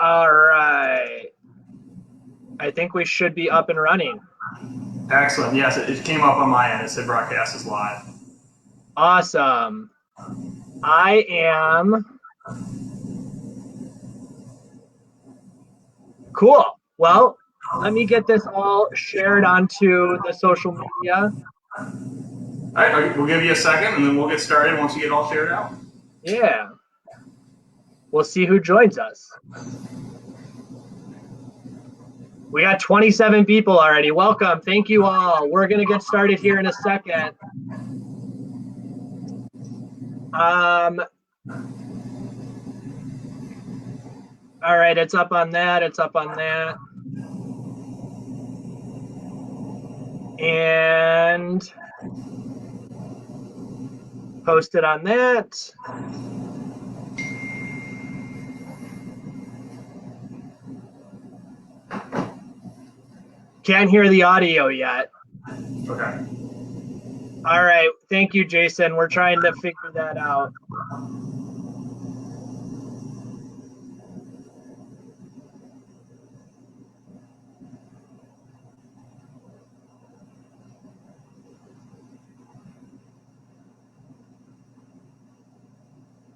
All right. I think we should be up and running. Excellent. Yes, it came up on my end. It said broadcast is live. Awesome. I am. Cool. Well, let me get this all shared onto the social media. All right, we'll give you a second and then we'll get started once you get all shared out. Yeah. We'll see who joins us. We got 27 people already. Welcome. Thank you all. We're going to get started here in a second. All right, it's up on that. It's up on that. And posted on that. Can't hear the audio yet. Okay. All right. Thank you, Jason. We're trying to figure that out.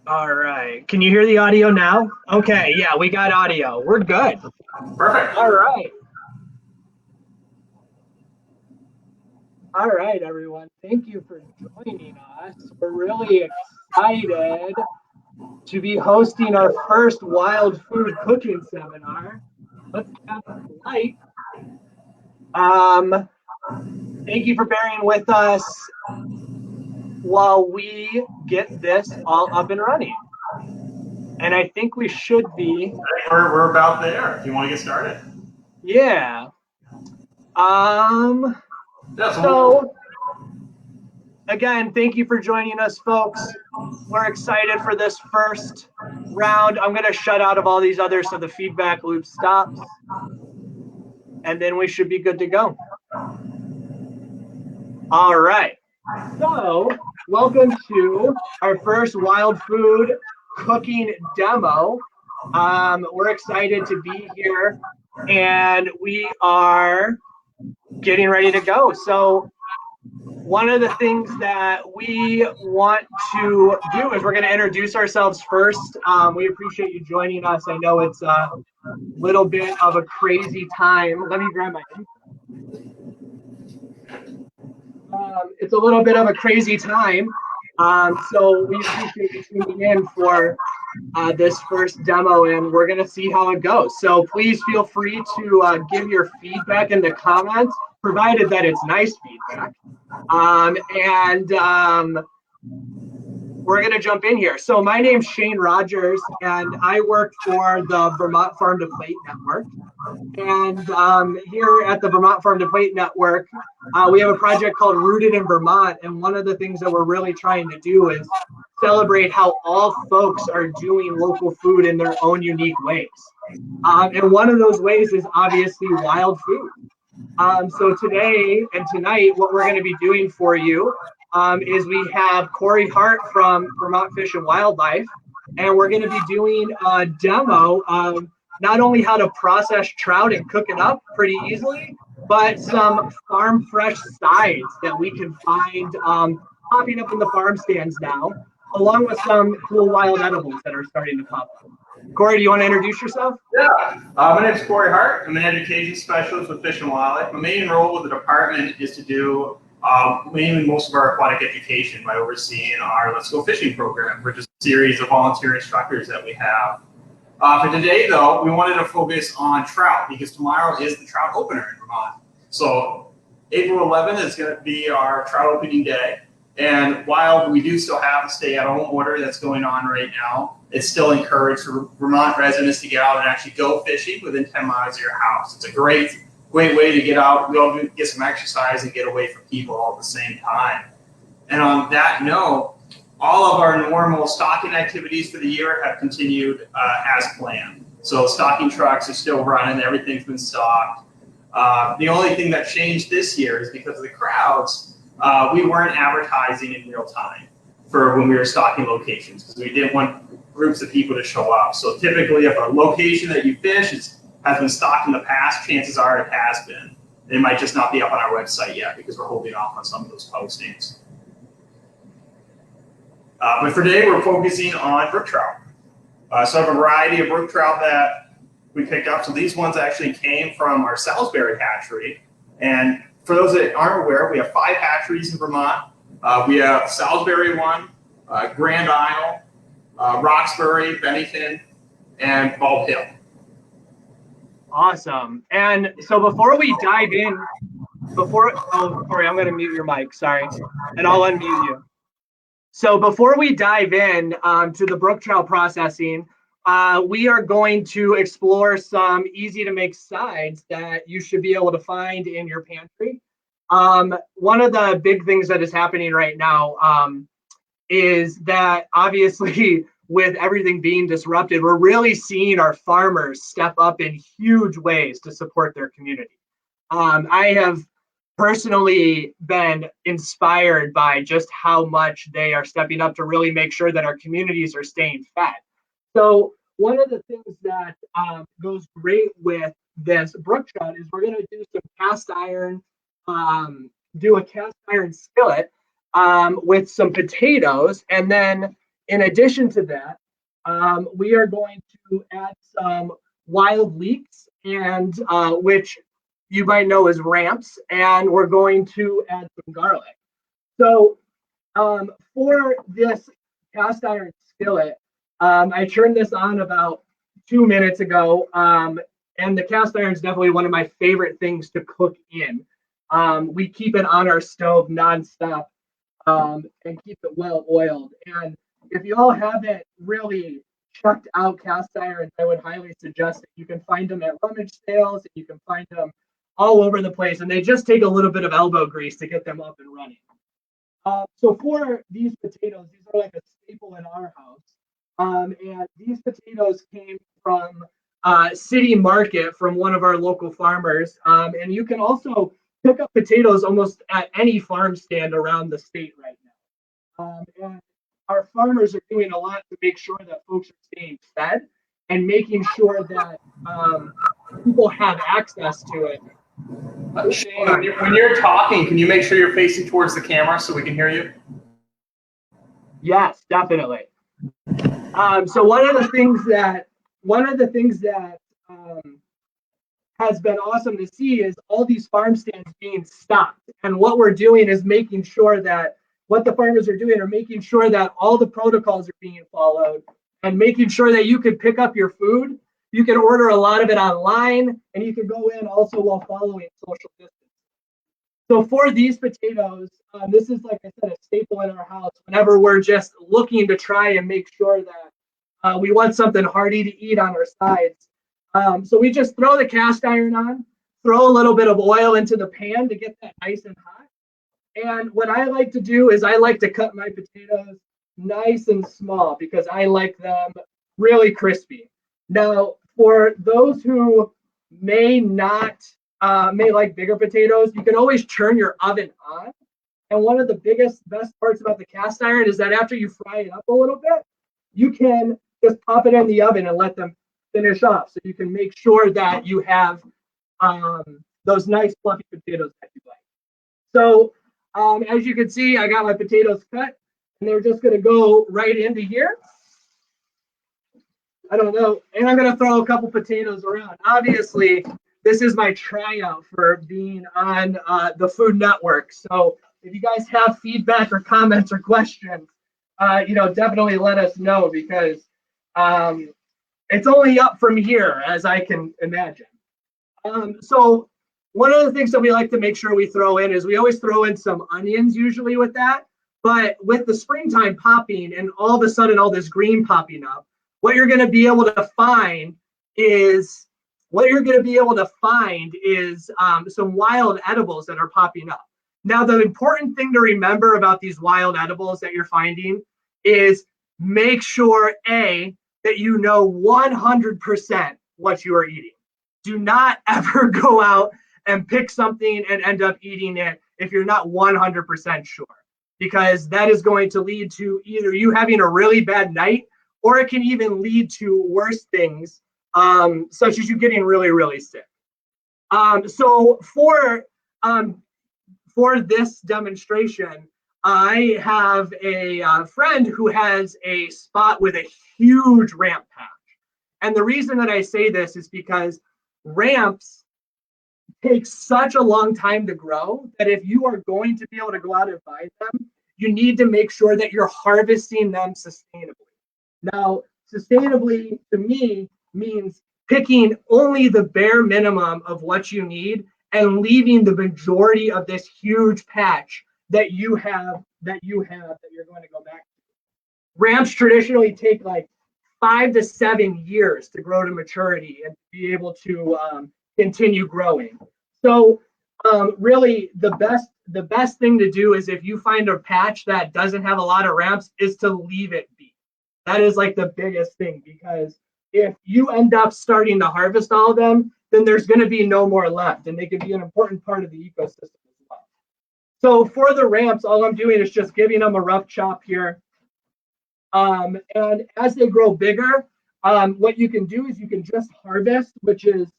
All right. Can you hear the audio now? Okay. Yeah, we got audio. We're good. Perfect. All right. All right, everyone. Thank you for joining us. We're really excited to be hosting our first wild food cooking seminar. Let's have a light. Thank you for bearing with us while we get this all up and running. And I think we should be. We're about there if you want to get started. Yeah. Yeah, so again, thank you for joining us, folks. We're excited for this first round. I'm going to shut out of all these others so the feedback loop stops. And then we should be good to go. All right. So welcome to our first wild food cooking demo. We're excited to be here and we are getting ready to go. So one of the things that we want to do is we're going to introduce ourselves first. We appreciate you joining us. I know it's a little bit of a crazy time. Let me grab my it's a little bit of a crazy time. So we appreciate you tuning in for this first demo, and we're going to see how it goes. So please feel free to give your feedback in the comments, provided that it's nice feedback. We're going to jump in here. So my name's Shane Rogers, and I work for the Vermont Farm to Plate Network. And here at the Vermont Farm to Plate Network, we have a project called Rooted in Vermont. And one of the things that we're really trying to do is celebrate how all folks are doing local food in their own unique ways. And one of those ways is obviously wild food. So today and tonight, what we're going to be doing for you is we have Corey Hart from Vermont Fish and Wildlife, and we're going to be doing a demo of not only how to process trout and cook it up pretty easily, but some farm fresh sides that we can find popping up in the farm stands now, along with some cool wild edibles that are starting to pop up. Corey, do you want to introduce yourself? Yeah. My name is Corey Hart. I'm an education specialist with Fish and Wildlife. My main role with the department is to do mainly most of our aquatic education by overseeing our Let's Go Fishing program, which is a series of volunteer instructors that we have. For today, though, we wanted to focus on trout because tomorrow is the trout opener in Vermont. So April 11th is going to be our trout opening day. And while we do still have a stay-at-home order that's going on right now, it's still encouraged for Vermont residents to get out and actually go fishing within 10 miles of your house. It's a great way to get out, go get some exercise, and get away from people all at the same time. And on that note, all of our normal stocking activities for the year have continued as planned. So stocking trucks are still running, everything's been stocked. The only thing that changed this year is because of the crowds, we weren't advertising in real time for when we were stocking locations because we didn't want groups of people to show up. So typically, if a location that you fish has been stocked in the past, chances are it has been. It might just not be up on our website yet because we're holding off on some of those postings. But for today, we're focusing on brook trout. So I have a variety of brook trout that we picked up. So these ones actually came from our Salisbury hatchery. And for those that aren't aware, we have 5 hatcheries in Vermont. We have Salisbury one, Grand Isle, Roxbury, Bennington, and Bald Hill. Awesome. And so before we dive in, Corey, I'm going to mute your mic, sorry, and I'll unmute you. So before we dive in to the brook trout processing, we are going to explore some easy to make sides that you should be able to find in your pantry. One of the big things that is happening right now is that obviously with everything being disrupted, we're really seeing our farmers step up in huge ways to support their community. I have personally been inspired by just how much they are stepping up to really make sure that our communities are staying fed. So one of the things that goes great with this brook trout is we're going to do some cast iron, do a cast iron skillet with some potatoes. And then in addition to that, we are going to add some wild leeks, and which you might know as ramps, and we're going to add some garlic. So for this cast iron skillet, I turned this on about 2 minutes ago, and the cast iron is definitely one of my favorite things to cook in. We keep it on our stove nonstop and keep it well oiled. And if you all haven't really checked out cast irons, I would highly suggest it. You can find them at rummage sales, and you can find them all over the place, and they just take a little bit of elbow grease to get them up and running. So for these potatoes, these are like a staple in our house. And these potatoes came from City Market from one of our local farmers. And you can also pick up potatoes almost at any farm stand around the state right now. And our farmers are doing a lot to make sure that folks are staying fed and making sure that people have access to it. When you're talking, can you make sure you're facing towards the camera so we can hear you? Yes, definitely. So one of the things that has been awesome to see is all these farm stands being stocked. And what we're doing is making sure that what the farmers are doing are making sure that all the protocols are being followed and making sure that you can pick up your food. You can order a lot of it online, and you can go in also while following social distance. So for these potatoes, this is, like I said, a staple in our house whenever we're just looking to try and make sure that we want something hearty to eat on our sides. So we just throw the cast iron on, throw a little bit of oil into the pan to get that nice and hot. And what I like to do is I like to cut my potatoes nice and small because I like them really crispy. Now, for those who may like bigger potatoes, you can always turn your oven on. And one of the best parts about the cast iron is that after you fry it up a little bit, you can just pop it in the oven and let them finish off. So you can make sure that you have those nice fluffy potatoes that you like. So as you can see, I got my potatoes cut, and they're just going to go right into here. I don't know. And I'm going to throw a couple potatoes around. Obviously, this is my tryout for being on the Food Network. So if you guys have feedback or comments or questions, definitely let us know, because it's only up from here, as I can imagine. So one of the things that we like to make sure we throw in is we always throw in some onions usually with that. But with the springtime popping and all of a sudden all this green popping up, what you're going to be able to find is some wild edibles that are popping up. Now, the important thing to remember about these wild edibles that you're finding is make sure, A, that you know 100% what you are eating. Do not ever go out and pick something and end up eating it if you're not 100% sure, because that is going to lead to either you having a really bad night or it can even lead to worse things, such as you getting really, really sick. So for this demonstration, I have a friend who has a spot with a huge ramp patch. And the reason that I say this is because ramps take such a long time to grow that if you are going to be able to go out and buy them, you need to make sure that you're harvesting them sustainably. Now, sustainably to me means picking only the bare minimum of what you need and leaving the majority of this huge patch that you have that you're going to go back to. Ramps traditionally take like 5 to 7 years to grow to maturity and be able to continue growing. So really the best thing to do is if you find a patch that doesn't have a lot of ramps is to leave it be. That is like the biggest thing, because if you end up starting to harvest all of them, then there's going to be no more left, and they could be an important part of the ecosystem as well. So for the ramps, all I'm doing is just giving them a rough chop here. And as they grow bigger, what you can do is you can just harvest, which is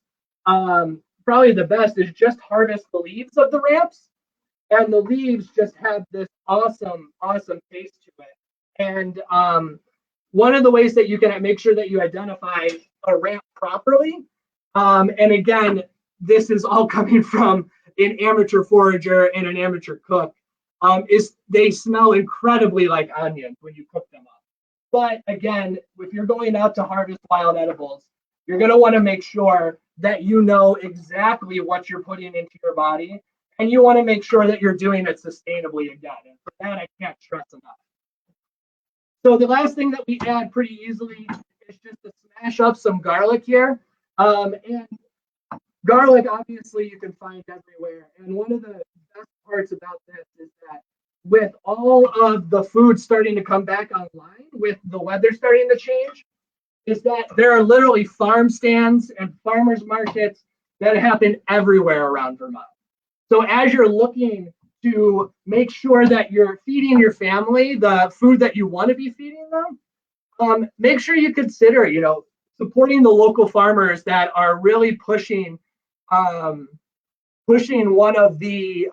probably the best, is just harvest the leaves of the ramps. And the leaves just have this awesome, awesome taste to it. And one of the ways that you can make sure that you identify a ramp properly, and again, this is all coming from an amateur forager and an amateur cook, is they smell incredibly like onions when you cook them up. But again, if you're going out to harvest wild edibles, you're going to want to make sure that you know exactly what you're putting into your body, and you want to make sure that you're doing it sustainably again. And for that, I can't stress enough. So the last thing that we add pretty easily is just to smash up some garlic here. And garlic, obviously, you can find everywhere. And one of the best parts about this is that with all of the food starting to come back online, with the weather starting to change, is that there are literally farm stands and farmers markets that happen everywhere around Vermont. So as you're looking to make sure that you're feeding your family the food that you want to be feeding them, make sure you consider, supporting the local farmers that are really pushing one of the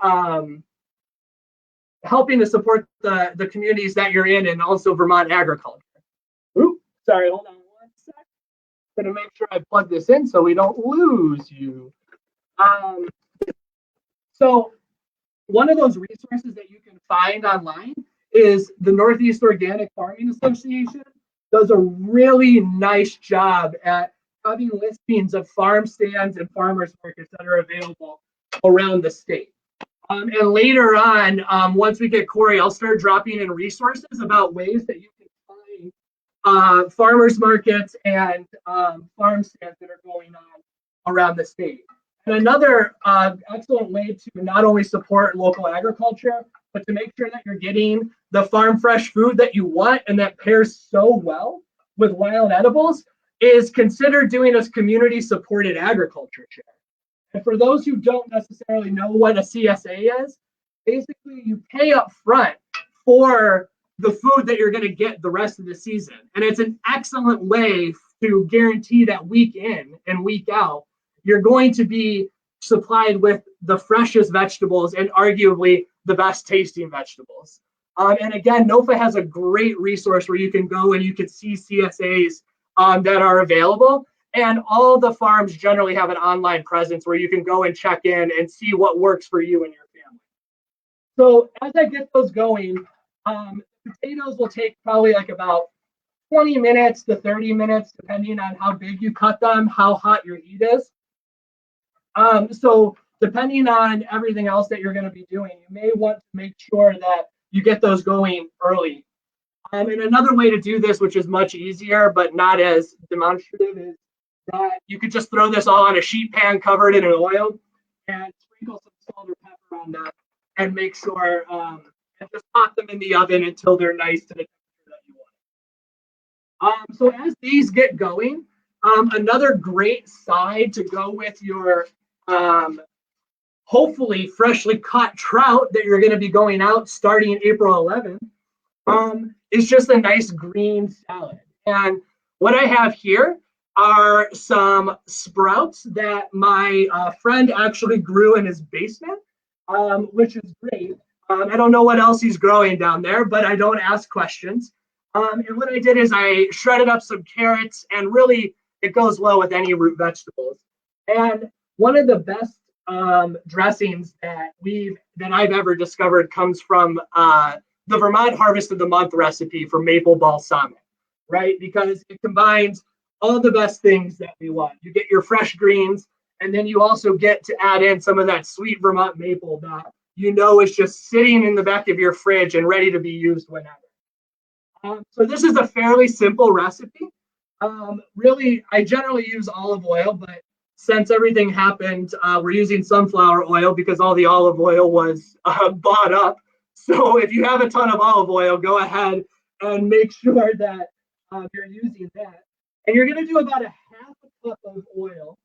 helping to support the communities that you're in, and also Vermont agriculture. Oops, sorry, hold on one sec. I'm gonna make sure I plug this in so we don't lose you. So one of those resources that you can find online is the Northeast Organic Farming Association. Does a really nice job at having listings of farm stands and farmers markets that are available around the state. And later on, once we get Corey, I'll start dropping in resources about ways that you can find farmers markets and farm stands that are going on around the state. And another excellent way to not only support local agriculture, but to make sure that you're getting the farm fresh food that you want and that pairs so well with wild edibles is consider doing a community supported agriculture share. And for those who don't necessarily know what a CSA is, basically you pay up front for the food that you're going to get the rest of the season. And it's an excellent way to guarantee that week in and week out, you're going to be supplied with the freshest vegetables and arguably the best tasting vegetables. And again, NOFA has a great resource where you can go and you can see CSAs that are available. And all the farms generally have an online presence where you can go and check in and see what works for you and your family. So as I get those going, potatoes will take probably like about 20 minutes to 30 minutes, depending on how big you cut them, how hot your heat is. So depending on everything else that you're going to be doing, you may want to make sure that you get those going early. And another way to do this, which is much easier but not as demonstrative, is that you could just throw this all on a sheet pan covered in an oil and sprinkle some salt or pepper on that and make sure and just pop them in the oven until they're nice to the temperature that you want. So as these get going, another great side to go with your hopefully freshly caught trout that you're going to be going out starting April 11th is just a nice green salad. And what I have here are some sprouts that my friend actually grew in his basement, which is great. I don't know what else he's growing down there, but I don't ask questions. And what I did is I shredded up some carrots, and really it goes well with any root vegetables. And one of the best dressings that I've ever discovered comes from the Vermont Harvest of the Month recipe for maple balsamic, right? Because it combines all the best things that we want. You get your fresh greens, and then you also get to add in some of that sweet Vermont maple that you know is just sitting in the back of your fridge and ready to be used whenever. So this is a fairly simple recipe. Really, I generally use olive oil, but since everything happened, we're using sunflower oil because all the olive oil was bought up. So if you have a ton of olive oil, go ahead and make sure that you're using that. And you're going to do about a half a cup of oil.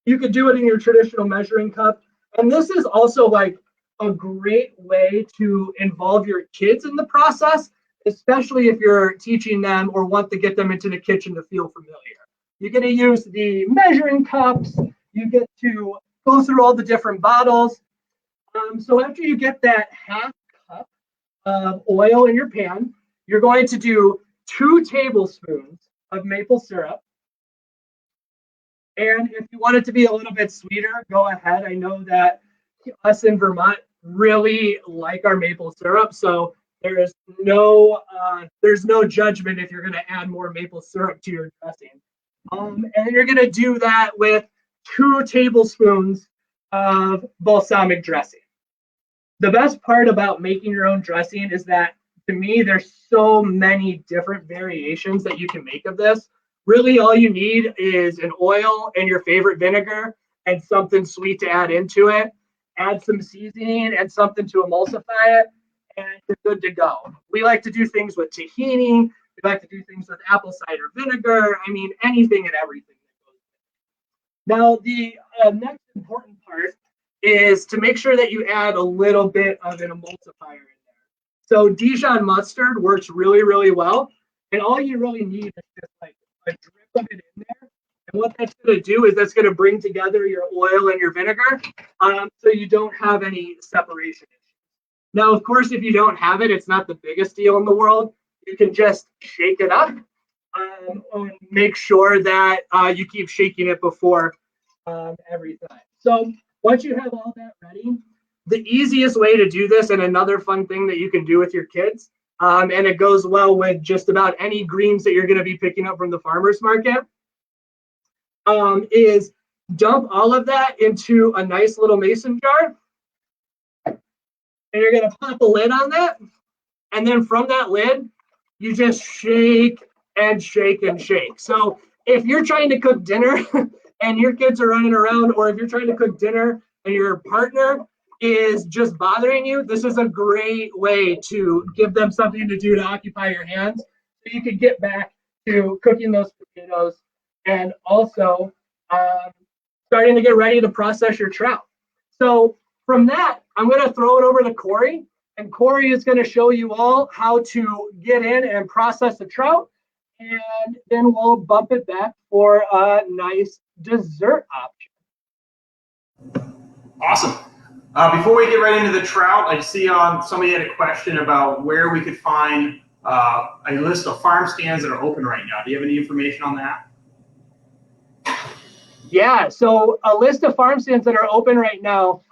You could do it in your traditional measuring cup. And this is also like a great way to involve your kids in the process, especially if you're teaching them or want to get them into the kitchen to feel familiar. You're going to use the measuring cups. You get to go through all the different bottles. So after you get that half cup of oil in your pan, you're going to do 2 tablespoons of maple syrup. And if you want it to be a little bit sweeter, go ahead. I know that us in Vermont really like our maple syrup, so there's no judgment if you're going to add more maple syrup to your dressing. And you're going to do that with 2 tablespoons of balsamic dressing. The best part about making your own dressing is that, to me, there's so many different variations that you can make of this. Really, all you need is an oil and your favorite vinegar and something sweet to add into it. Add some seasoning and something to emulsify it, and you're good to go. We like to do things with tahini. We like to do things with apple cider vinegar. I mean, anything and everything. Now, the next important part is to make sure that you add a little bit of an emulsifier in there. So Dijon mustard works really, really well. And all you really need is just like a drip of it in there. And what that's going to do is that's going to bring together your oil and your vinegar, so you don't have any separation issues. Now, of course, if you don't have it, it's not the biggest deal in the world. You can just shake it up, and make sure that you keep shaking it before every time. So once you have all that ready, the easiest way to do this, and another fun thing that you can do with your kids, and it goes well with just about any greens that you're going to be picking up from the farmer's market, is dump all of that into a nice little mason jar. And you're going to pop a lid on that. And then from that lid, you just shake and shake and shake. So if you're trying to cook dinner and your kids are running around, or if you're trying to cook dinner and your partner is just bothering you, this is a great way to give them something to do to occupy your hands, so you can get back to cooking those potatoes and also starting to get ready to process your trout. So from that, I'm going to throw it over to Corey, and Corey is going to show you all how to get in and process the trout, and then we'll bump it back for a nice dessert option. Awesome. Before we get right into the trout, I see somebody had a question about where we could find a list of farm stands that are open right now. Do you have any information on that? Yeah, so a list of farm stands that are open right now.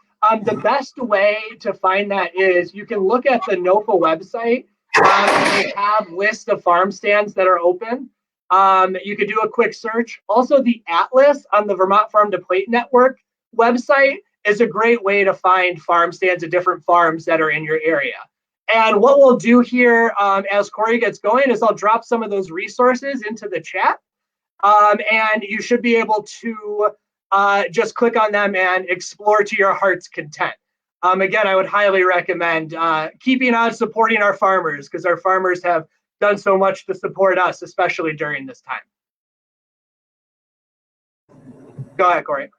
The best way to find that is you can look at the NOPA website, and they have lists of farm stands that are open. You could do a quick search. Also, the Atlas on the Vermont Farm to Plate Network website is a great way to find farm stands at different farms that are in your area. And what we'll do here as Corey gets going is I'll drop some of those resources into the chat. And you should be able to just click on them and explore to your heart's content. Again, I would highly recommend keeping on supporting our farmers, because our farmers have done so much to support us, especially during this time. Go ahead, Corey.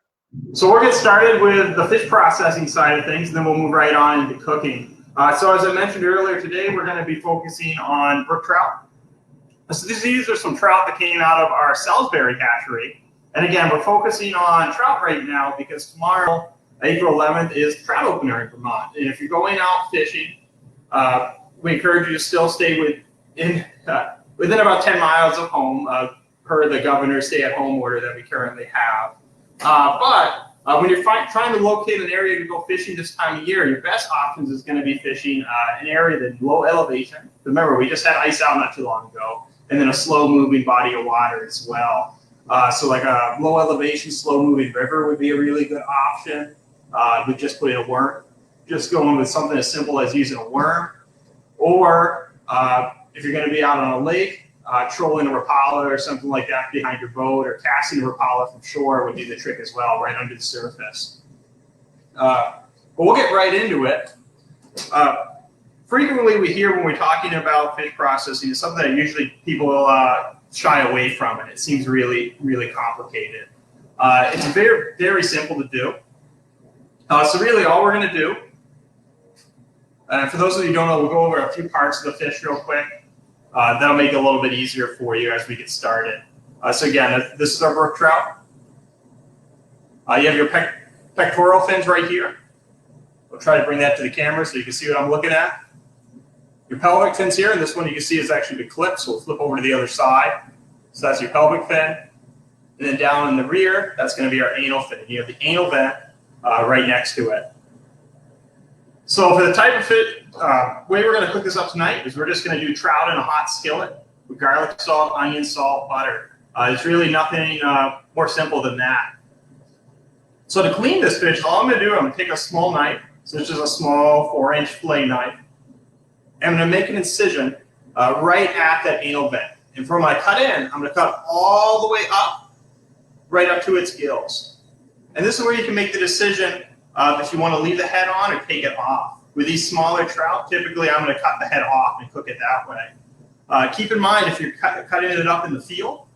So we'll get started with the fish processing side of things, and then we'll move right on into cooking. So as I mentioned earlier, today we're going to be focusing on brook trout. So these are some trout that came out of our Salisbury hatchery. And again, we're focusing on trout right now because tomorrow, April 11th, is trout opener in Vermont. And if you're going out fishing, we encourage you to still stay within about 10 miles of home per the governor's stay-at-home order that we currently have. When you're trying to locate an area to go fishing this time of year, your best options is going to be fishing an area that's low elevation. Remember, we just had ice out not too long ago, and then a slow-moving body of water as well. So like a low elevation, slow-moving river would be a really good option. With just putting a worm, just going with something as simple as using a worm, or if you're going to be out on a lake, trolling a Rapala or something like that behind your boat, or casting a Rapala from shore would be the trick as well, right under the surface. But we'll get right into it. Frequently we hear when we're talking about fish processing, it's something that usually people shy away from, and it seems really, really complicated. It's very, very simple to do. So really all we're going to do, for those of you who don't know, we'll go over a few parts of the fish real quick. That'll make it a little bit easier for you as we get started. So again, this is our brook trout. You have your pectoral fins right here. We'll try to bring that to the camera so you can see what I'm looking at. Your pelvic fins here, and this one you can see is actually the clip, so we'll flip over to the other side. So that's your pelvic fin. And then down in the rear, that's going to be our anal fin. You have the anal vent right next to it. So for the type of way we're going to cook this up tonight is we're just going to do trout in a hot skillet with garlic salt, onion salt, butter. It's really nothing more simple than that. So to clean this fish, all I'm going to do, I'm going to take a small knife. So this is a small 4-inch fillet knife. And I'm going to make an incision right at that anal vent. And from when I cut in, I'm going to cut all the way up, right up to its gills. And this is where you can make the decision if you want to leave the head on or take it off. With these smaller trout, typically I'm going to cut the head off and cook it that way. Keep in mind if you're cutting it up in the field,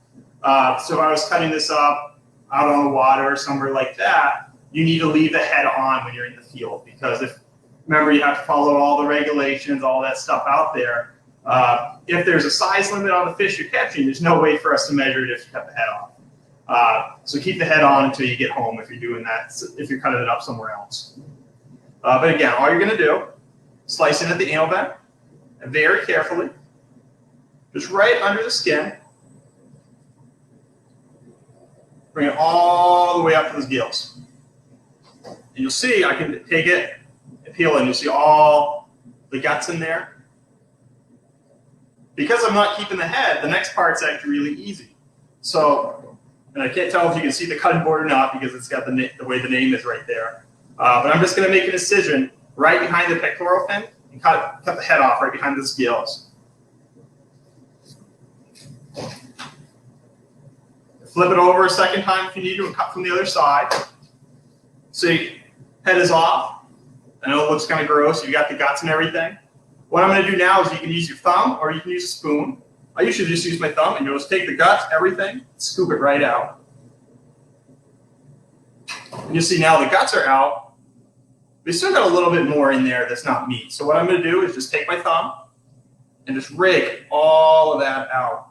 so if I was cutting this up out on the water or somewhere like that, you need to leave the head on when you're in the field, because remember, you have to follow all the regulations, all that stuff out there. If there's a size limit on the fish you're catching, there's no way for us to measure it if you cut the head off. So keep the head on until you get home if you're doing that, if you're cutting it up somewhere else. But again, all you're going to do, slice in at the anal vent, and very carefully, just right under the skin, bring it all the way up to those gills. And you'll see, I can take it and peel it, and you'll see all the guts in there. Because I'm not keeping the head, the next part's actually really easy. So, and I can't tell if you can see the cutting board or not because it's got the way the name is right there. But I'm just going to make an incision right behind the pectoral fin and cut the head off right behind the gills. Flip it over a second time if you need to and cut from the other side. See, head is off. I know it looks kind of gross. You got the guts and everything. What I'm going to do now is you can use your thumb or you can use a spoon. I usually just use my thumb and you'll just take the guts, everything, scoop it right out. And you see now the guts are out. We still got a little bit more in there that's not meat. So what I'm going to do is just take my thumb and just rake all of that out.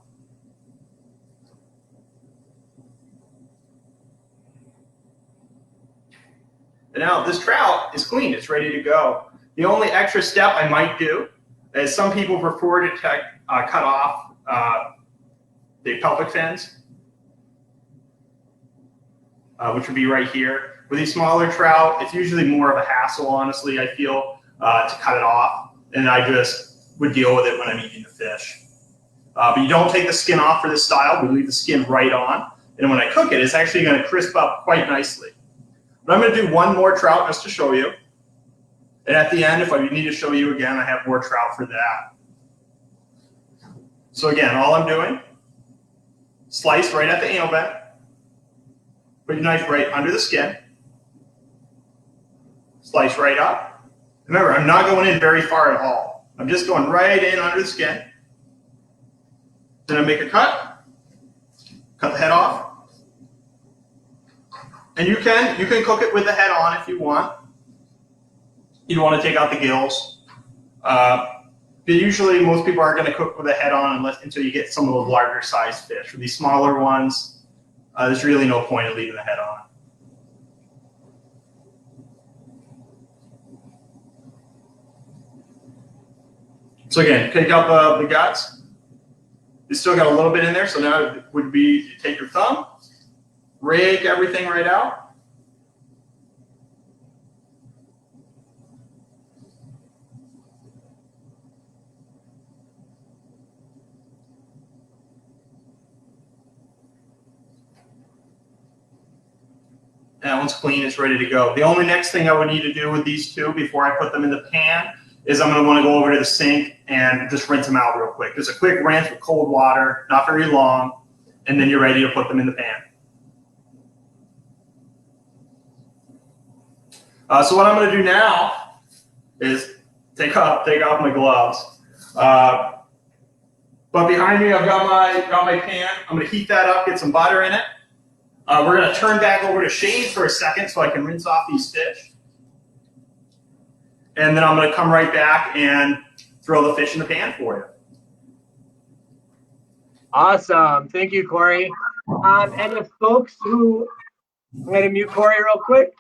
And now this trout is clean. It's ready to go. The only extra step I might do is some people prefer to cut off the pelvic fins, which would be right here. With these smaller trout, it's usually more of a hassle, honestly, I feel, to cut it off. And I just would deal with it when I'm eating the fish. But you don't take the skin off for this style. We leave the skin right on. And when I cook it, it's actually going to crisp up quite nicely. But I'm going to do one more trout just to show you. And at the end, if I need to show you again, I have more trout for that. So again, all I'm doing, slice right at the anal vent. Put your knife right under the skin. Slice right up. Remember, I'm not going in very far at all. I'm just going right in under the skin. Then I make a cut. Cut the head off. And you can cook it with the head on if you want. You don't want to take out the gills. But usually most people aren't going to cook with the head on until you get some of those larger sized fish. For these smaller ones, there's really no point in leaving the head on. So again, take out the guts. You still got a little bit in there, so now it would be you take your thumb, rake everything right out. That one's clean, it's ready to go. The only next thing I would need to do with these two before I put them in the pan is I'm gonna wanna go over to the sink and just rinse them out real quick. Just a quick rinse with cold water, not very long, and then you're ready to put them in the pan. So what I'm gonna do now is take off my gloves. But behind me, I've got my pan. I'm gonna heat that up, get some butter in it. We're going to turn back over to Shane for a second so I can rinse off these fish. And then I'm going to come right back and throw the fish in the pan for you. Awesome. Thank you, Corey. And if folks who, I'm going to mute Corey real quick.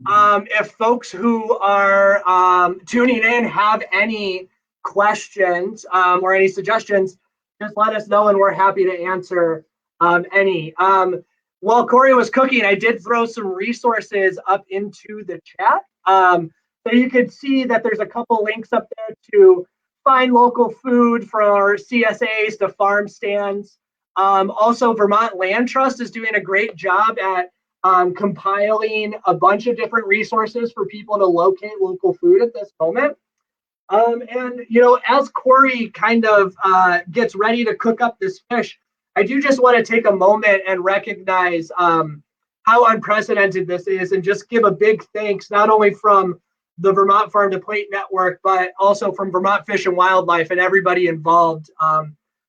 If folks who are tuning in have any questions or any suggestions, just let us know and we're happy to answer any. While Corey was cooking, I did throw some resources up into the chat. So you can see that there's a couple links up there to find local food for CSAs to farm stands. Also, Vermont Land Trust is doing a great job at compiling a bunch of different resources for people to locate local food at this moment. And, you know, as Corey kind of gets ready to cook up this fish, I do just want to take a moment and recognize how unprecedented this is and just give a big thanks, not only from the Vermont Farm to Plate Network, but also from Vermont Fish and Wildlife and everybody involved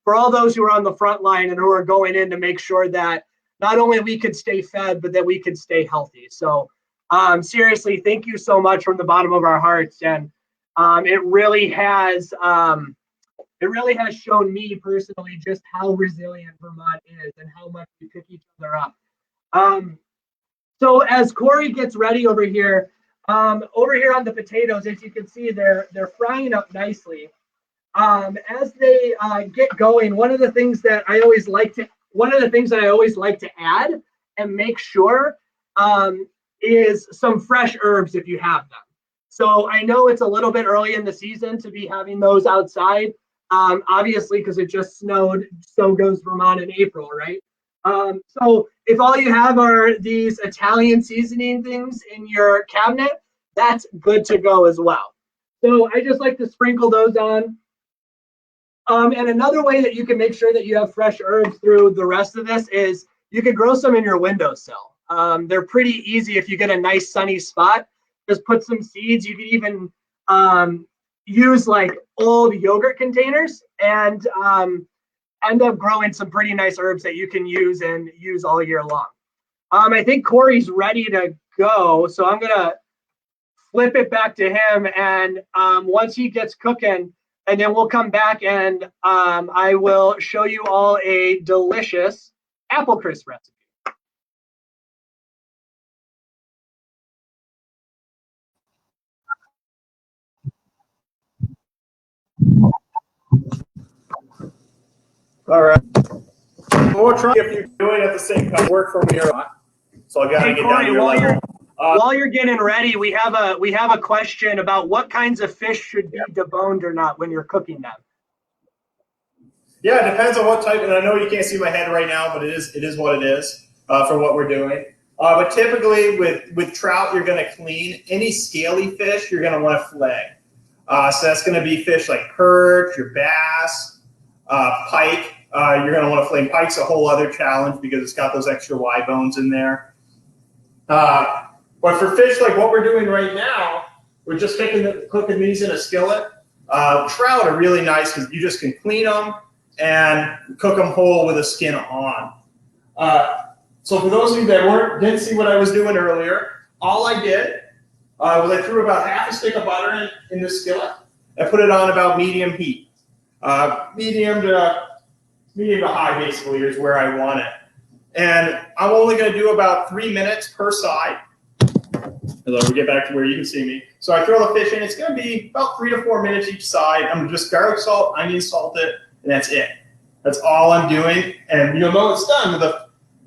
for all those who are on the front line and who are going in to make sure that not only we could stay fed, but that we could stay healthy. So seriously, thank you so much from the bottom of our hearts. And it really has shown me personally just how resilient Vermont is and how much we pick each other up. So as Corey gets ready over here on the potatoes, as you can see, they're frying up nicely. As they get going, one of the things that I always like to add and make sure is some fresh herbs if you have them. So I know it's a little bit early in the season to be having those outside. Obviously, because it just snowed, so goes Vermont in April, right? So if all you have are these Italian seasoning things in your cabinet, that's good to go as well. So I just like to sprinkle those on. And another way that you can make sure that you have fresh herbs through the rest of this is you could grow some in your windowsill. They're pretty easy if you get a nice sunny spot. Just put some seeds. You can even use like old yogurt containers and end up growing some pretty nice herbs that you can use all year long. I think Corey's ready to go, so I'm gonna flip it back to him, and once he gets cooking, and then we'll come back and I will show you all a delicious apple crisp recipe. All right. We'll try if you do it at the same time. Work for me or not. So I got to get down to your level. While you're getting ready, we have a question about what kinds of fish should be deboned or not when you're cooking them. Yeah, it depends on what type. And I know you can't see my head right now, but it is what it is for what we're doing. But typically with trout, you're going to clean. Any scaly fish, you're going to want to fillet. So that's going to be fish like perch, your bass, pike. You're going to want to fillet. Pike's a whole other challenge because it's got those extra Y bones in there. But for fish like what we're doing right now, we're just cooking these in a skillet. Trout are really nice because you just can clean them and cook them whole with the skin on. So for those of you that didn't see what I was doing earlier, all I did was I threw about half a stick of butter in this skillet, I put it on about medium heat. Medium to high basically is where I want it. And I'm only going to do about 3 minutes per side. As we get back to where you can see me. So I throw the fish in. It's going to be about 3 to 4 minutes each side. I'm just garlic salt, onion salt it, and that's it. That's all I'm doing. And you'll know it's done with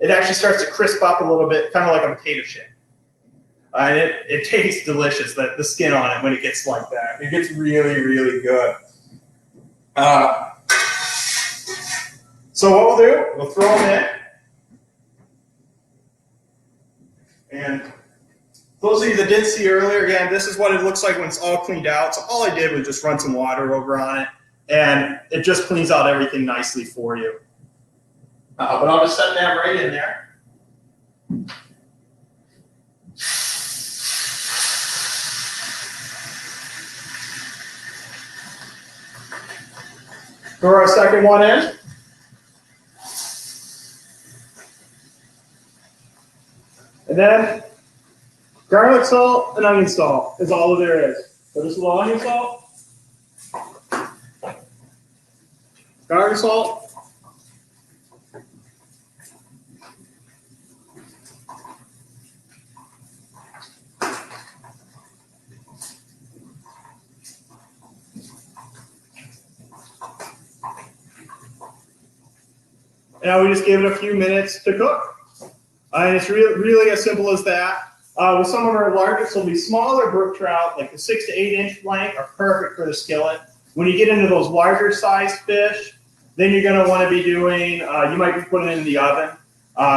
it actually starts to crisp up a little bit, kind of like a potato chip. And it tastes delicious, the skin on it when it gets like that. It gets really, really good. So what we'll do, we'll throw them in. And those of you that did see earlier, again, this is what it looks like when it's all cleaned out. So all I did was just run some water over on it, and it just cleans out everything nicely for you. But I'll just set that right in there. Throw our second one in. And then garlic salt and onion salt is all there is. So just a little onion salt, garlic salt, and we just give it a few minutes to cook. And it's really as simple as that. With some of our largest, will be smaller brook trout, like the 6 to 8 inch length, are perfect for the skillet. When you get into those larger sized fish, then you're going to want to be doing, you might be putting it in the oven.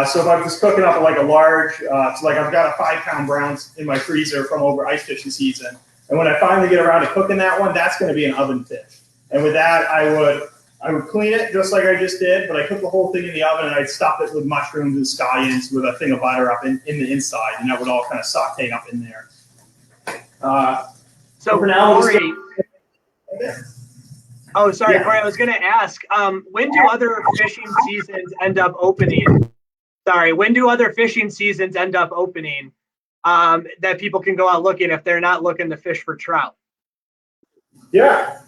So if I'm just cooking up like a large, so like I've got a 5-pound browns in my freezer from over ice fishing season. And when I finally get around to cooking that one, that's going to be an oven fish. And with that, I would clean it just like I just did, but I cook the whole thing in the oven and I'd stuff it with mushrooms and scallions with a thing of butter up in the inside, and that would all kind of saute up in there. So for now, Corey, oh, sorry, yeah. Corey, I was going to ask, when do other fishing seasons end up opening? Sorry, when do other fishing seasons end up opening that people can go out looking if they're not looking to fish for trout? Yeah.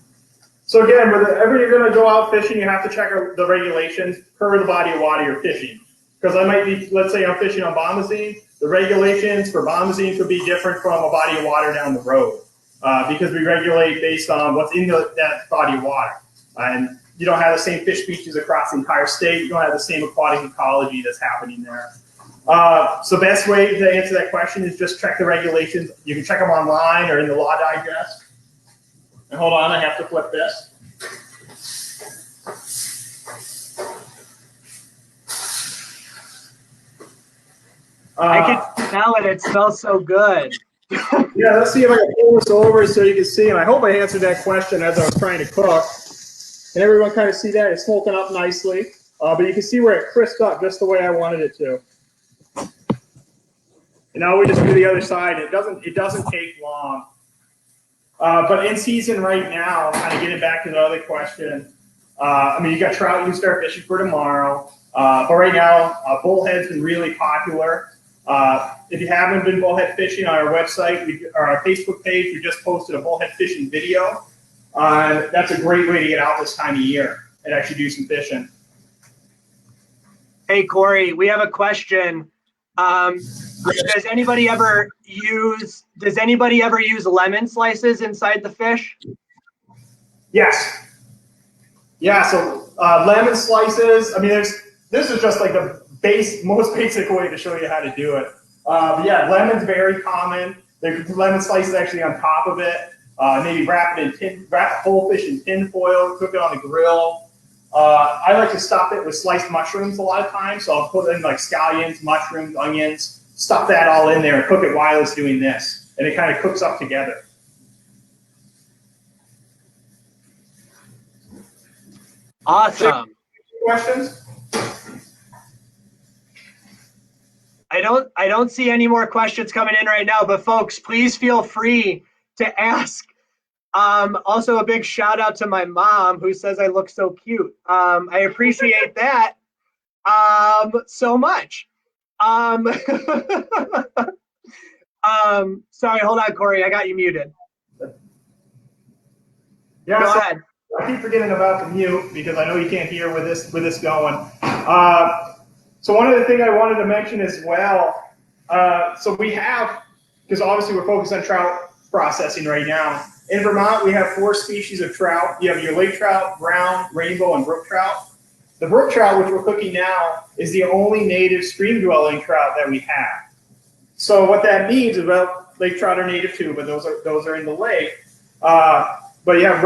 So again, whenever you're going to go out fishing, you have to check the regulations per the body of water you're fishing. Because I might be, let's say I'm fishing on bombazine, the regulations for bombazine could be different from a body of water down the road. Because we regulate based on what's in that body of water. And you don't have the same fish species across the entire state. You don't have the same aquatic ecology that's happening there. So best way to answer that question is just check the regulations. You can check them online or in the Law Digest. And hold on, I have to flip this. I can smell it. It smells so good. Yeah, let's see if I can pull this over so you can see. And I hope I answered that question as I was trying to cook. And everyone kind of see that? It's smoking up nicely. But you can see where it crisped up just the way I wanted it to. And now we just do the other side. It doesn't take long. But in season right now, kind of getting back to the other question, I mean, you got trout you can start fishing for tomorrow. But right now, bullhead's been really popular. If you haven't been bullhead fishing on our website or our Facebook page, we just posted a bullhead fishing video. That's a great way to get out this time of year and actually do some fishing. Hey, Corey, we have a question. Does anybody ever use lemon slices inside the fish? Yes. Yeah, so lemon slices, I mean, this is just like the most basic way to show you how to do it. But yeah, lemon's very common. There's lemon slices actually on top of it. Maybe wrap the whole fish in tin foil, cook it on the grill. I like to stuff it with sliced mushrooms a lot of times. So I'll put in like scallions, mushrooms, onions, stuff that all in there and cook it while it's doing this. And it kind of cooks up together. Awesome. Questions? I don't see any more questions coming in right now, but folks, please feel free to ask. Also, a big shout out to my mom who says I look so cute. I appreciate that so much. Sorry, hold on, Corey. I got you muted. Yeah, Go so ahead. I keep forgetting about the mute because I know you can't hear with this going. So one of the things I wanted to mention as well, so we have, because obviously we're focused on trout processing right now. In Vermont, we have 4 species of trout. You have your lake trout, brown, rainbow, and brook trout. The brook trout, which we're cooking now, is the only native stream-dwelling trout that we have. So what that means is, well, lake trout are native too, but those are in the lake. But you have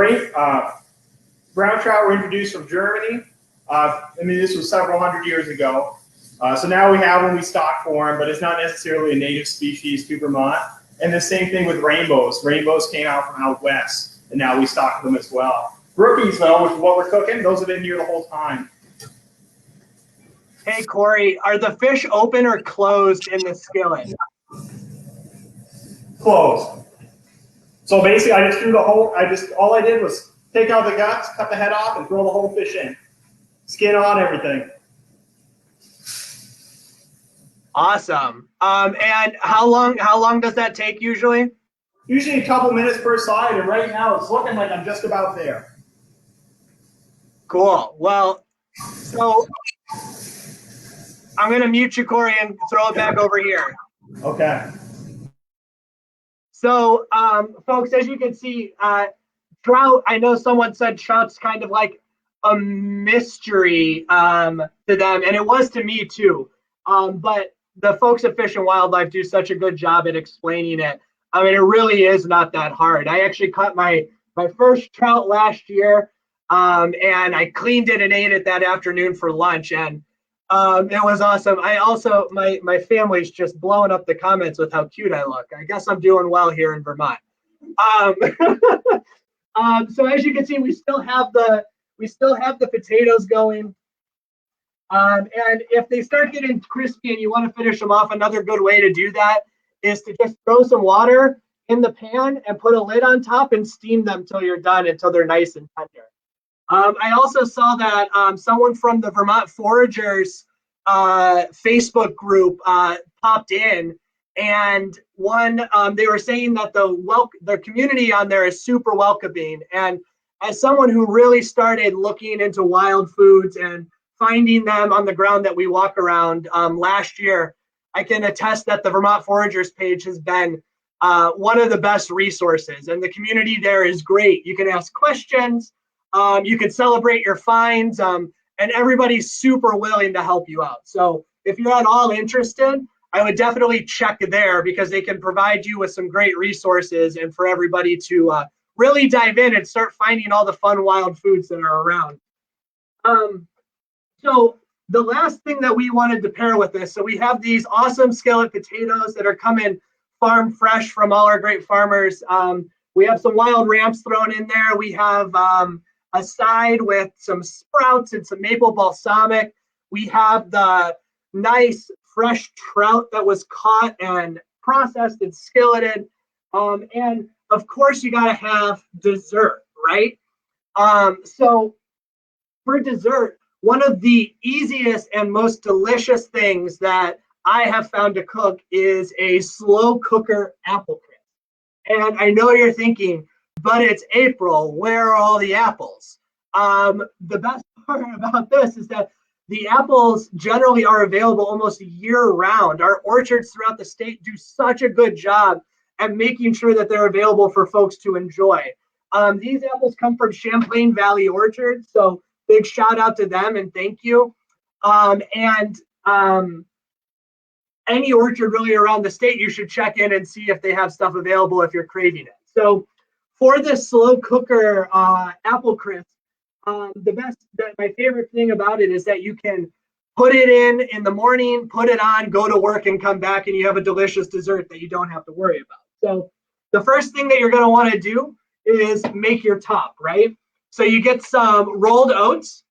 brown trout were introduced from Germany. This was several hundred years ago. So now we have them, we stock for them, but it's not necessarily a native species to Vermont. And the same thing with rainbows. Rainbows came out from out west, and now we stock them as well. Brookies, though, which is what we're cooking, those have been here the whole time. Hey, Corey, are the fish open or closed in the skillet? Closed. So basically, I just threw the whole, all I did was take out the guts, cut the head off, and throw the whole fish in. Skin on, everything. Awesome. And how long does that take usually? Usually a couple minutes per side, and right now it's looking like I'm just about there. Cool. Well, so I'm going to mute you, Corey, and throw it back over here. Okay. So, folks, as you can see, trout, I know someone said trout's kind of like a mystery to them, and it was to me too. But the folks at Fish and Wildlife do such a good job at explaining it. I mean, it really is not that hard. I actually caught my first trout last year, and I cleaned it and ate it that afternoon for lunch, and it was awesome. I also, my family's just blowing up the comments with how cute I look. I guess I'm doing well here in Vermont. So as you can see, we still have the potatoes going. And if they start getting crispy and you want to finish them off, another good way to do that is to just throw some water in the pan and put a lid on top and steam them till you're done, until they're nice and tender. I also saw that someone from the Vermont Foragers Facebook group popped in, and they were saying that the community on there is super welcoming. And as someone who really started looking into wild foods and finding them on the ground that we walk around last year, I can attest that the Vermont Foragers page has been one of the best resources, and the community there is great. You can ask questions, you can celebrate your finds, and everybody's super willing to help you out. So if you're at all interested, I would definitely check there, because they can provide you with some great resources and for everybody to really dive in and start finding all the fun wild foods that are around. So the last thing that we wanted to pair with this, so we have these awesome skillet potatoes that are coming farm fresh from all our great farmers. We have some wild ramps thrown in there. We have a side with some sprouts and some maple balsamic. We have the nice fresh trout that was caught and processed and skilleted. And of course, you got to have dessert, right? So for dessert, one of the easiest and most delicious things that I have found to cook is a slow cooker apple crisp. And I know you're thinking, but it's April, where are all the apples? The best part about this is that the apples generally are available almost year round. Our orchards throughout the state do such a good job at making sure that they're available for folks to enjoy. These apples come from Champlain Valley Orchard, so big shout out to them and thank you. Any orchard really around the state, you should check in and see if they have stuff available if you're craving it. So for this slow cooker apple crisp, my favorite thing about it is that you can put it in the morning, put it on, go to work, and come back, and you have a delicious dessert that you don't have to worry about. So the first thing that you're going to want to do is make your top, right? So you get some rolled oats,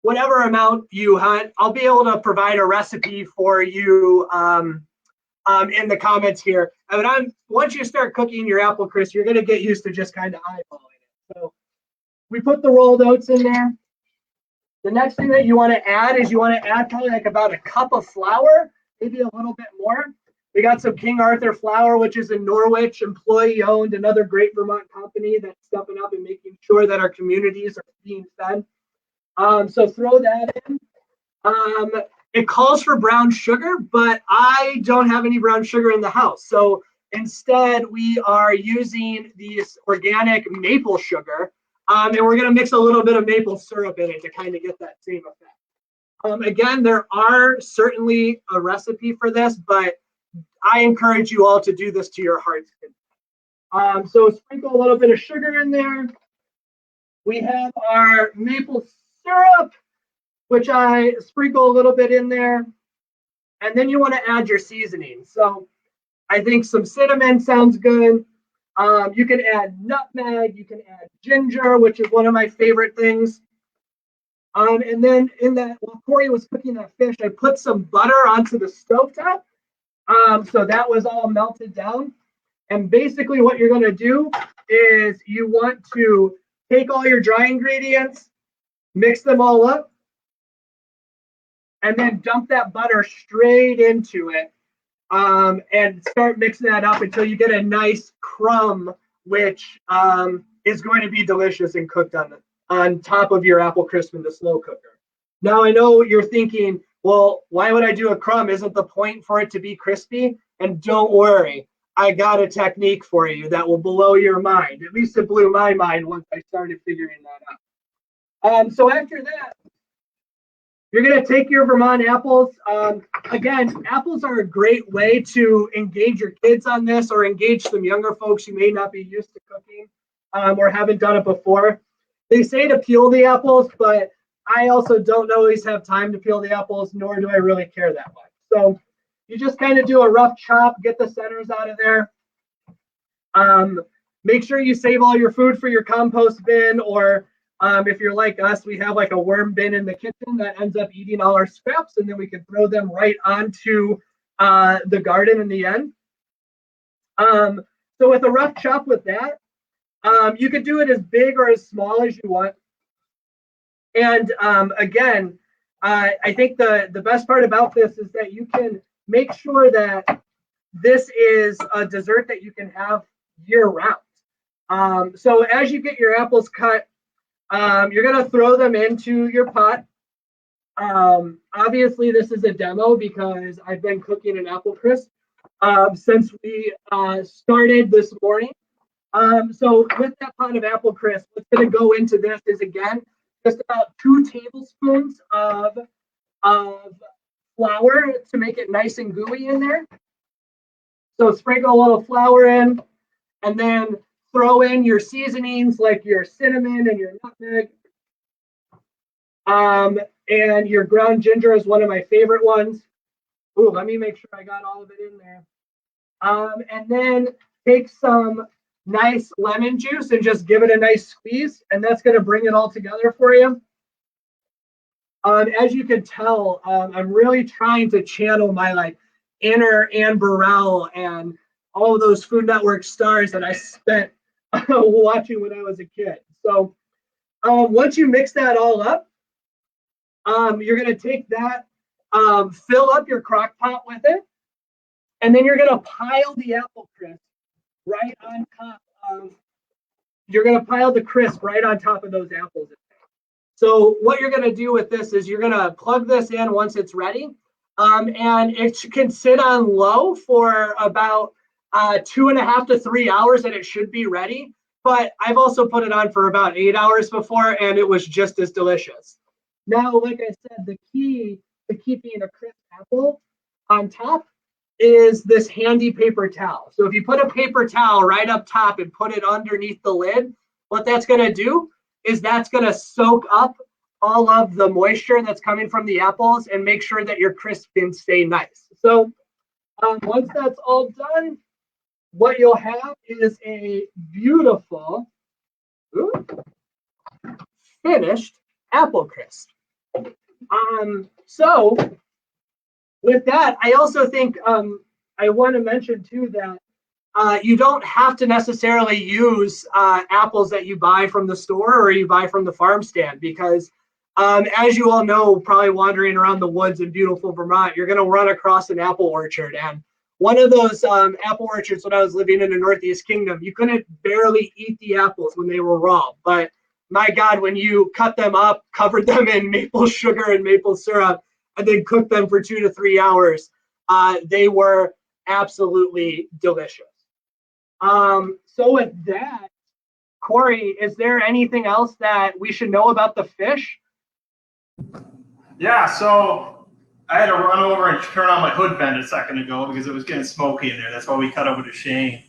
whatever amount you hunt. I'll be able to provide a recipe for you in the comments here. Once you start cooking your apple crisp, you're going to get used to just kind of eyeballing it. So we put the rolled oats in there. The next thing that you want to add is probably like about a cup of flour, maybe a little bit more. We got some King Arthur flour, which is in Norwich, employee owned, another great Vermont company that's stepping up and making sure that our communities are being fed. So throw that in. It calls for brown sugar, but I don't have any brown sugar in the house. So instead, we are using this organic maple sugar, and we're going to mix a little bit of maple syrup in it to kind of get that same effect. Again, there are certainly a recipe for this, but I encourage you all to do this to your heart's content. So sprinkle a little bit of sugar in there. We have our maple syrup, which I sprinkle a little bit in there. And then you want to add your seasoning. So I think some cinnamon sounds good. You can add nutmeg, you can add ginger, which is one of my favorite things. And then while Corey was cooking that fish, I put some butter onto the stovetop. So that was all melted down. And basically what you're going to do is you want to take all your dry ingredients, mix them all up, and then dump that butter straight into it, and start mixing that up until you get a nice crumb, which is going to be delicious and cooked on top of your apple crisp in the slow cooker. Now I know you're thinking, well, why would I do a crumb? Isn't the point for it to be crispy? And don't worry, I got a technique for you that will blow your mind. At least it blew my mind once I started figuring that out. So after that, you're going to take your Vermont apples. Again, apples are a great way to engage your kids on this, or engage some younger folks who may not be used to cooking or haven't done it before. They say to peel the apples, but I also don't always have time to peel the apples, nor do I really care that much. So you just kind of do a rough chop, get the centers out of there. Make sure you save all your food for your compost bin, or if you're like us, we have like a worm bin in the kitchen that ends up eating all our scraps, and then we can throw them right onto the garden in the end. So with a rough chop with that, you could do it as big or as small as you want. And again, I think the best part about this is that you can make sure that this is a dessert that you can have year round. So as you get your apples cut, you're going to throw them into your pot. Obviously, this is a demo because I've been cooking an apple crisp since we started this morning. So with that pot of apple crisp, what's going to go into this is, again, just about 2 tablespoons of flour to make it nice and gooey in there. So sprinkle a little flour in, and then throw in your seasonings like your cinnamon and your nutmeg. And your ground ginger is one of my favorite ones. Ooh, let me make sure I got all of it in there. And then take some nice lemon juice and just give it a nice squeeze, and that's going to bring it all together for you. As you can tell, I'm really trying to channel my like inner Ann Burrell and all of those Food Network stars that I spent watching when I was a kid. So once you mix that all up, you're going to take that, fill up your crock pot with it, and then you're going to pile the apple crisp right on top of, you're going to pile the crisp right on top of those apples. So what you're going to do with this is you're going to plug this in once it's ready, and it can sit on low for about 2.5 to 3 hours, and it should be ready. But I've also put it on for about 8 hours before, and it was just as delicious. Now, like I said, the key to keeping a crisp apple on top is this handy paper towel. So if you put a paper towel right up top and put it underneath the lid, what that's going to do is that's going to soak up all of the moisture that's coming from the apples and make sure that your crisp can stay nice. So once that's all done, what you'll have is a beautiful finished apple crisp. So with that, I also think I want to mention too that you don't have to necessarily use apples that you buy from the store or you buy from the farm stand, because as you all know, probably wandering around the woods in beautiful Vermont, you're going to run across an apple orchard, and one of those apple orchards when I was living in the Northeast Kingdom, you couldn't barely eat the apples when they were raw. But my God, when you cut them up, covered them in maple sugar and maple syrup, and then cooked them for 2 to 3 hours, they were absolutely delicious. So with that, Corey, is there anything else that we should know about the fish? Yeah, so I had to run over and turn on my hood vent a second ago because it was getting smoky in there. That's why we cut over to Shane.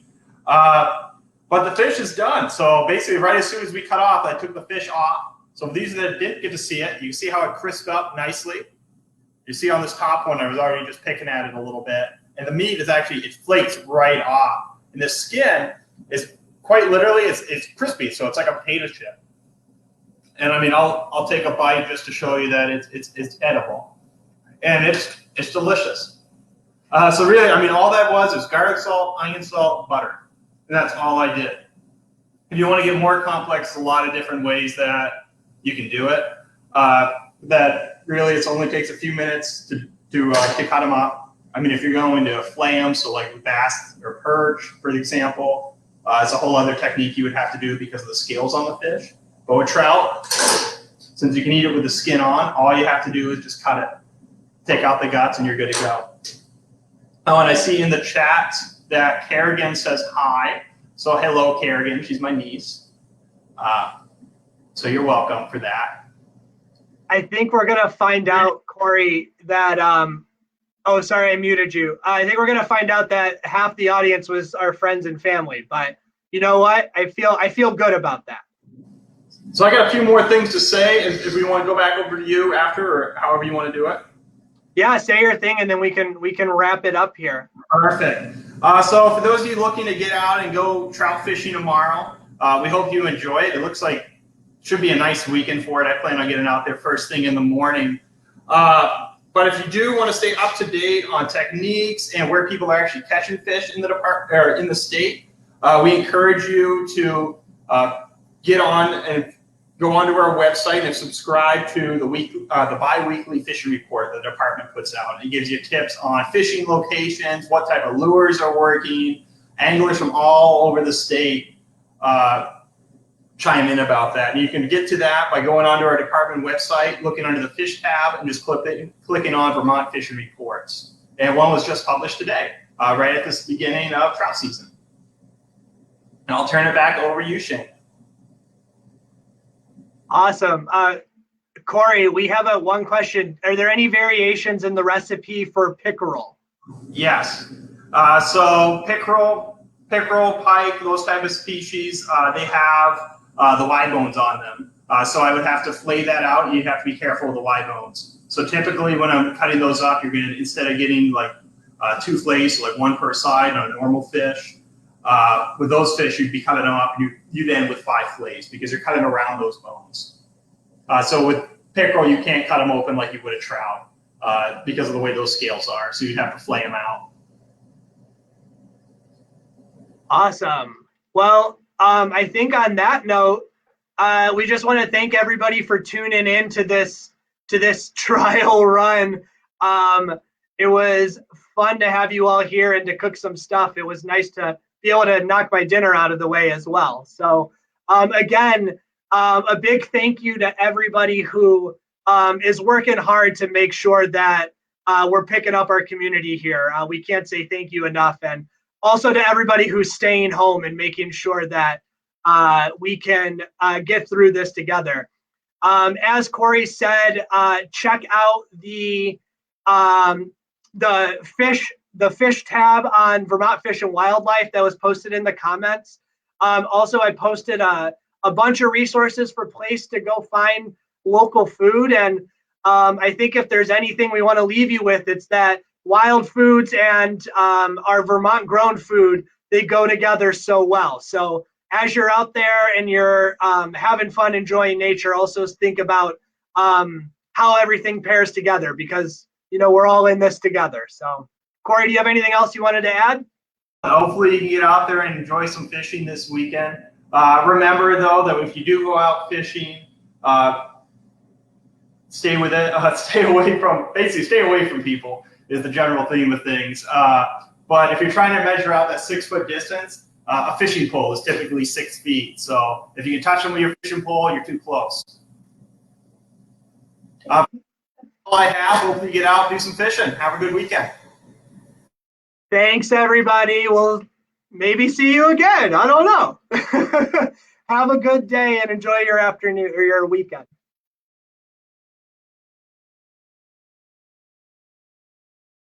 But the fish is done. So basically, right as soon as we cut off, I took the fish off. So for these that didn't get to see it, you can see how it crisped up nicely. You see on this top one, I was already just picking at it a little bit. And the meat is actually, it flakes right off. And the skin is quite literally, it's crispy. So it's like a potato chip. And I mean, I'll take a bite just to show you that it's edible. And it's delicious. So really, I mean, all that was garlic salt, onion salt, butter. And that's all I did. If you want to get more complex, there's a lot of different ways that you can do it. That really, it only takes a few minutes to cut them up. I mean, if you're going to flay them, so like with bass or perch, for example, it's a whole other technique you would have to do because of the scales on the fish. But with trout, since you can eat it with the skin on, all you have to do is just cut it. Take out the guts and you're good to go. Oh, and I see in the chat that Kerrigan says hi. So hello, Kerrigan. She's my niece. So you're welcome for that. I think we're going to find out, Corey, that oh, sorry, I muted you. I think we're going to find out that half the audience was our friends and family. But you know what? I feel good about that. So I got a few more things to say. If we want to go back over to you after, or however you want to do it. Yeah, say your thing, and then we can wrap it up here. Perfect. So for those of you looking to get out and go trout fishing tomorrow, we hope you enjoy it. It looks like it should be a nice weekend for it. I plan on getting out there first thing in the morning. But if you do want to stay up to date on techniques and where people are actually catching fish in the department or in the state, we encourage you to get on and go onto our website and subscribe to the bi-weekly fishing report the department puts out. It gives you tips on fishing locations, what type of lures are working. Anglers from all over the state chime in about that. And you can get to that by going onto our department website, looking under the fish tab, and just clicking on Vermont Fishing Reports. And one was just published today, right at this beginning of trout season. And I'll turn it back over to you, Shane. Awesome. Corey, we have one question. Are there any variations in the recipe for pickerel? Yes. So pickerel, pike, those type of species, they have the Y bones on them. So I would have to flay that out, and you'd have to be careful of the Y bones. So typically when I'm cutting those up, you're going to, instead of getting like 2 flays, so like 1 per side on a normal fish, with those fish, you'd be cutting them up, and you'd end with 5 flays because you're cutting around those bones. So with pickerel, you can't cut them open like you would a trout because of the way those scales are. So you'd have to flay them out. Awesome. Well, I think on that note, we just want to thank everybody for tuning in to this trial run. It was fun to have you all here and to cook some stuff. It was nice to be able to knock my dinner out of the way as well. So again, a big thank you to everybody who is working hard to make sure that we're picking up our community here. We can't say thank you enough. And also to everybody who's staying home and making sure that we can get through this together. As Corey said, check out the fish tab on Vermont Fish and Wildlife that was posted in the comments. Also, I posted a bunch of resources for place to go find local food. And I think if there's anything we want to leave you with, it's that wild foods and our Vermont grown food, they go together so well. So as you're out there and you're having fun, enjoying nature, also think about how everything pairs together, because, you know, we're all in this together. So Corey, do you have anything else you wanted to add? Hopefully you can get out there and enjoy some fishing this weekend. Remember though, that if you do go out fishing, stay away from people is the general theme of things. But if you're trying to measure out that 6-foot distance, a fishing pole is typically 6 feet. So if you can touch them with your fishing pole, you're too close. All I have. Hopefully you get out and do some fishing. Have a good weekend. Thanks, everybody. We'll maybe see you again. I don't know. Have a good day and enjoy your afternoon or your weekend.